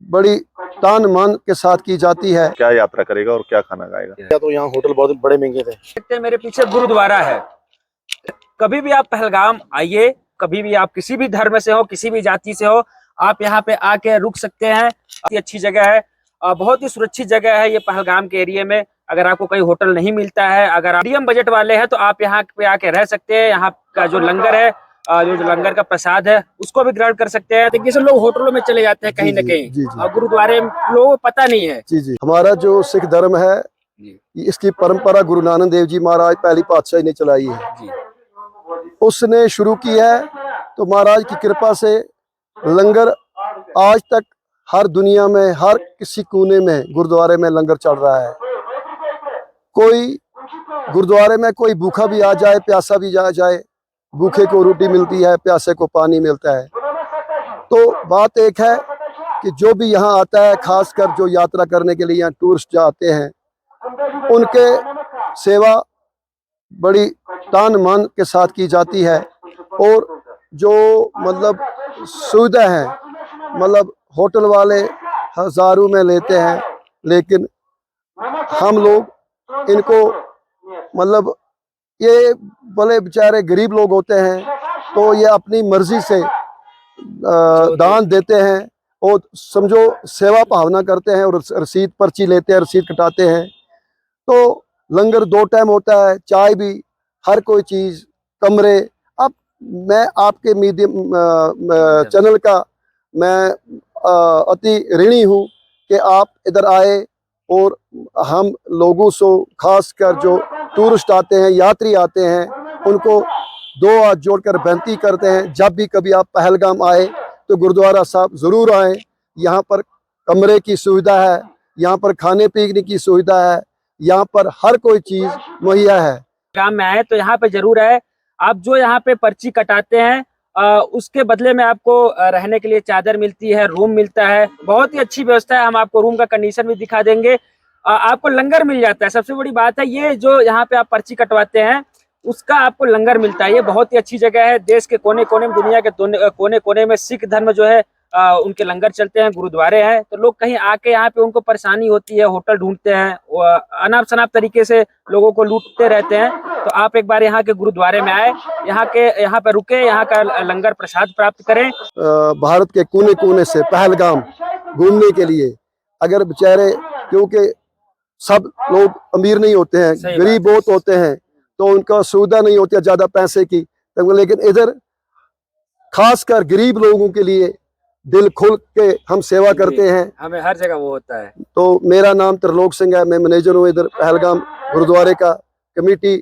बड़ी तान मान के साथ की जाती है। क्या यात्रा करेगा और क्या खाना खाएगा? तो यहाँ होटल बहुत बड़े महंगे थे। देखते मेरे पीछे गुरुद्वारा है। कभी भी आप पहलगाम आइए, कभी भी आप किसी भी धर्म से हो, किसी भी जाति से हो, आप यहाँ पे आके रुक सकते हैं। बहुत अच्छी जगह है, बहुत ही सुरक्षित जगह है ये पहलगाम के एरिया में। अगर आपको कहीं होटल नहीं मिलता है, अगर आप मीडियम बजट वाले हैं तो आप यहाँ पे आके रह सकते हैं। यहाँ का जो लंगर है, जो लंगर का प्रसाद है, उसको भी ग्रहण कर सकते हैं। देखिए, सब लोग होटलों में चले जाते हैं कहीं ना कहीं, और गुरुद्वारे में लोगों को पता नहीं है। जी जी, हमारा जो सिख धर्म है, इसकी परंपरा गुरु नानक देव जी महाराज पहली पातशाही ने चलाई है, उसने शुरू की है। तो महाराज की कृपा से लंगर आज तक हर दुनिया में, हर किसी कोने में गुरुद्वारे में लंगर चल रहा है। कोई गुरुद्वारे में कोई भूखा भी आ जाए, प्यासा भी आ जाए, भूखे को रोटी मिलती है, प्यासे को पानी मिलता है। तो बात एक है कि जो भी यहाँ आता है, खासकर जो यात्रा करने के लिए यहाँ टूरिस्ट जाते हैं, उनके सेवा बड़ी तान मान के साथ की जाती है। और जो मतलब सुविधा है, मतलब होटल वाले हजारों में लेते हैं, लेकिन हम लोग इनको मतलब ये भले बेचारे गरीब लोग होते हैं, तो ये अपनी मर्जी से दान देते हैं और समझो सेवा भावना करते हैं, और रसीद पर्ची लेते हैं, रसीद कटाते हैं। तो लंगर 2 टाइम होता है, चाय भी, हर कोई चीज़, कमरे। अब मैं आपके मीडियम चैनल का मैं अति ऋणी हूँ कि आप इधर आए, और हम लोगों से खासकर जो टूरिस्ट आते हैं, यात्री आते हैं, उनको 2 हाथ जोड़कर विनती करते हैं, जब भी कभी आप पहलगाम आए तो गुरुद्वारा साहब ज़रूर आएँ। यहाँ पर कमरे की सुविधा है, यहाँ पर खाने पीने की सुविधा है, यहाँ पर हर कोई चीज़ मुहैया है। काम में आए तो यहाँ पे जरूर है। आप जो यहाँ पे पर्ची कटाते हैं, उसके बदले में आपको रहने के लिए चादर मिलती है, रूम मिलता है, बहुत ही अच्छी व्यवस्था है। हम आपको रूम का कंडीशन भी दिखा देंगे। आपको लंगर मिल जाता है, सबसे बड़ी बात है ये, जो यहाँ पे आप पर्ची कटवाते हैं उसका आपको लंगर मिलता है। ये बहुत ही अच्छी जगह है। देश के कोने कोने में, दुनिया के कोने कोने में सिख धर्म जो है, उनके लंगर चलते हैं, गुरुद्वारे हैं। तो लोग कहीं आके यहाँ पे उनको परेशानी होती है, होटल ढूंढते हैं, अनाप शनाप तरीके से लोगों को लूटते रहते हैं। तो आप एक बार यहाँ के गुरुद्वारे में आए, यहाँ पे रुके, यहाँ का लंगर प्रसाद प्राप्त करें। भारत के कोने कोने से पहलगाम घूमने के लिए, अगर बेचारे, क्योंकि सब लोग अमीर नहीं होते हैं, गरीब बहुत होते हैं, तो उनका सुविधा नहीं होती है ज़्यादा पैसे की, तो लेकिन इधर खासकर गरीब लोगों के लिए दिल खुल के हम सेवा करते हैं। हमें हर जगह वो होता है। तो मेरा नाम त्रिलोक सिंह है, मैं मैनेजर हूँ इधर पहलगाम गुरुद्वारे का। कमेटी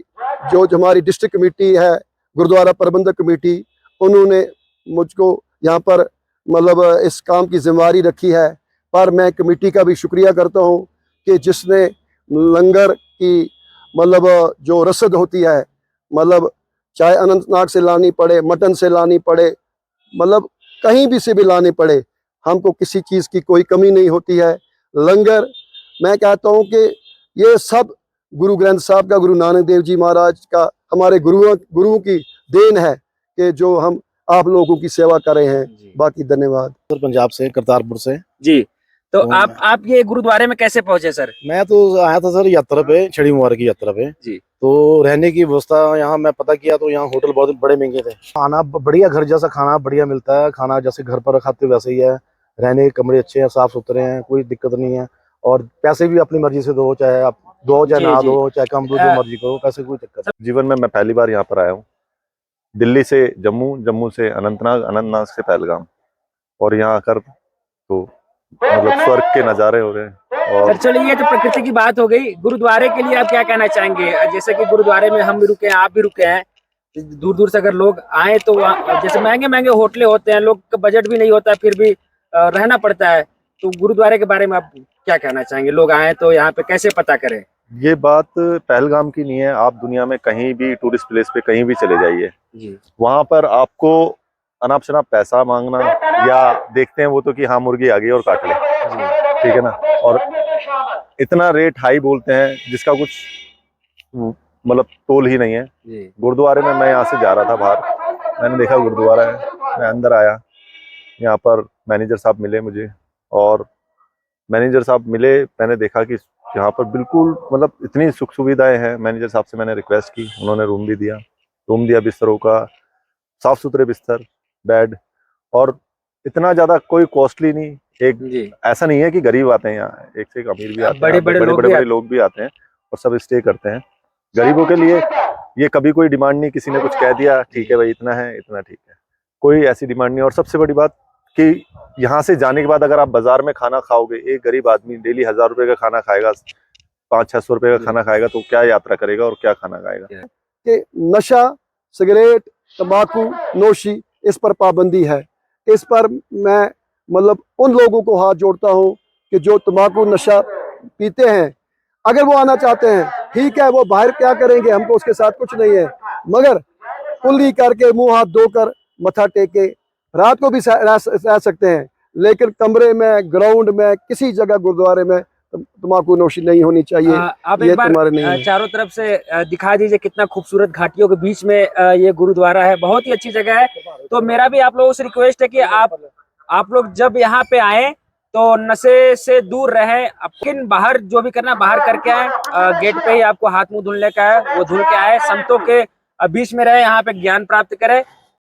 जो हमारी डिस्ट्रिक्ट कमेटी है, गुरुद्वारा प्रबंधक कमेटी, उन्होंने मुझको यहाँ पर मतलब इस काम की जिम्मेदारी रखी है। पर मैं कमेटी का भी शुक्रिया करता हूँ कि जिसने लंगर की मतलब जो रसद होती है, मतलब चाहे अनंतनाग से लानी पड़े, मटन से लानी पड़े, मतलब कहीं भी से भी लाने पड़े, हमको किसी चीज़ की कोई कमी नहीं होती है। लंगर, मैं कहता हूँ कि ये सब गुरु ग्रंथ साहब का, गुरु नानक देव जी महाराज का, हमारे गुरुओं की देन है कि जो हम आप लोगों की सेवा कर रहे हैं। बाकी धन्यवाद। सर पंजाब से, करतारपुर से जी। तो आप ये गुरुद्वारे में कैसे पहुंचे सर? मैं तो आया था सर यात्रा पे, छड़ी मुबारक की यात्रा पे जी। तो रहने की व्यवस्था यहाँ मैं पता किया तो यहाँ होटल बहुत बड़े महंगे थे। खाना बढ़िया, घर जैसा खाना बढ़िया मिलता है, खाना जैसे घर पर खाते वैसे ही है। रहने के कमरे अच्छे हैं, साफ सुथरे हैं, कोई दिक्कत नहीं है। और पैसे भी अपनी मर्जी से दो, चाहे आप दो, चाहे ना दो, चाहे कम दो, जो मर्जी करो, पैसे कोई दिक्कत नहीं। जीवन में मैं पहली बार यहाँ पर आया हूँ। दिल्ली से जम्मू, जम्मू से अनंतनाग, अनंतनाग से पहलगाम, और यहाँ आकर तो मतलब स्वर्ग के नज़ारे हो रहे हैं। और चलिए, ये तो प्रकृति की बात हो गई। गुरुद्वारे के लिए आप क्या कहना चाहेंगे? जैसे कि गुरुद्वारे में हम भी रुके हैं, आप भी रुके हैं, दूर दूर से अगर लोग आए तो जैसे महंगे महंगे होटलें होते हैं, लोग का बजट भी नहीं होता, फिर भी रहना पड़ता है। तो गुरुद्वारे के बारे में आप क्या कहना चाहेंगे? लोग आए तो यहाँ पे कैसे पता करें? ये बात पहलगाम की नहीं है, आप दुनिया में कहीं भी टूरिस्ट प्लेस पे कहीं भी चले जाइए, वहां पर आपको अनाप शनाप पैसा मांगना, या देखते हैं वो तो कि हाँ मुर्गी आ गई और काट ले, ठीक है ना, और इतना रेट हाई बोलते हैं जिसका कुछ मतलब तोल ही नहीं है। गुरुद्वारे में मैं यहाँ से जा रहा था बाहर, मैंने देखा गुरुद्वारा है, मैं अंदर आया, यहाँ पर मैनेजर साहब मिले मुझे और मैनेजर साहब मिले, मैंने देखा कि यहाँ पर बिल्कुल मतलब इतनी सुख सुविधाएं हैं। मैनेजर साहब से मैंने रिक्वेस्ट की, उन्होंने रूम दिया बिस्तरों का, साफ सुथरे बिस्तर, बेड, और इतना ज्यादा कोई कॉस्टली नहीं। एक जी ऐसा नहीं है कि गरीब आते हैं यहाँ, एक से एक अमीर भी आते हैं, बड़े-बड़े लोग भी बड़े लोग भी आते हैं और सब स्टे करते हैं। गरीबों के लिए ये कभी कोई डिमांड नहीं, किसी ने कुछ कह दिया ठीक है भाई इतना है इतना ठीक है, कोई ऐसी डिमांड नहीं। और सबसे बड़ी बात कि यहाँ से जाने के बाद अगर आप बाजार में खाना खाओगे, एक गरीब आदमी डेली 1000 रुपए का खाना खाएगा, 500-600 रुपए का खाना खाएगा, तो क्या यात्रा करेगा और क्या खाना खाएगा। कि नशा, सिगरेट, तंबाकू नोशी, इस पर पाबंदी है। इस पर मैं मतलब उन लोगों को हाथ जोड़ता हूँ कि जो तंबाकू नशा पीते हैं, अगर वो आना चाहते हैं ठीक है, वो बाहर क्या करेंगे, हमको उसके साथ कुछ नहीं है, मगर कुल्ली करके मुंह हाथ धोकर मत्था टेके रात को भी रह सकते हैं, लेकिन कमरे में, ग्राउंड में, किसी जगह गुरुद्वारे में तंबाकू नोशी नहीं होनी चाहिए। आप ये एक बार तुम्हारे नहीं है। चारों तरफ से दिखा दीजिए, कितना खूबसूरत घाटियों के बीच में ये गुरुद्वारा है, बहुत ही अच्छी जगह है। तो मेरा भी आप लोगों से रिक्वेस्ट है कि आप लोग जब यहाँ पे आए तो नशे से दूर रहें। लेकिन बाहर जो भी करना बाहर करके आए, गेट पे ही आपको हाथ मुंह धुलने का है, वो धुल के आए, संतों के बीच में रहे, यहाँ पे ज्ञान प्राप्त करें।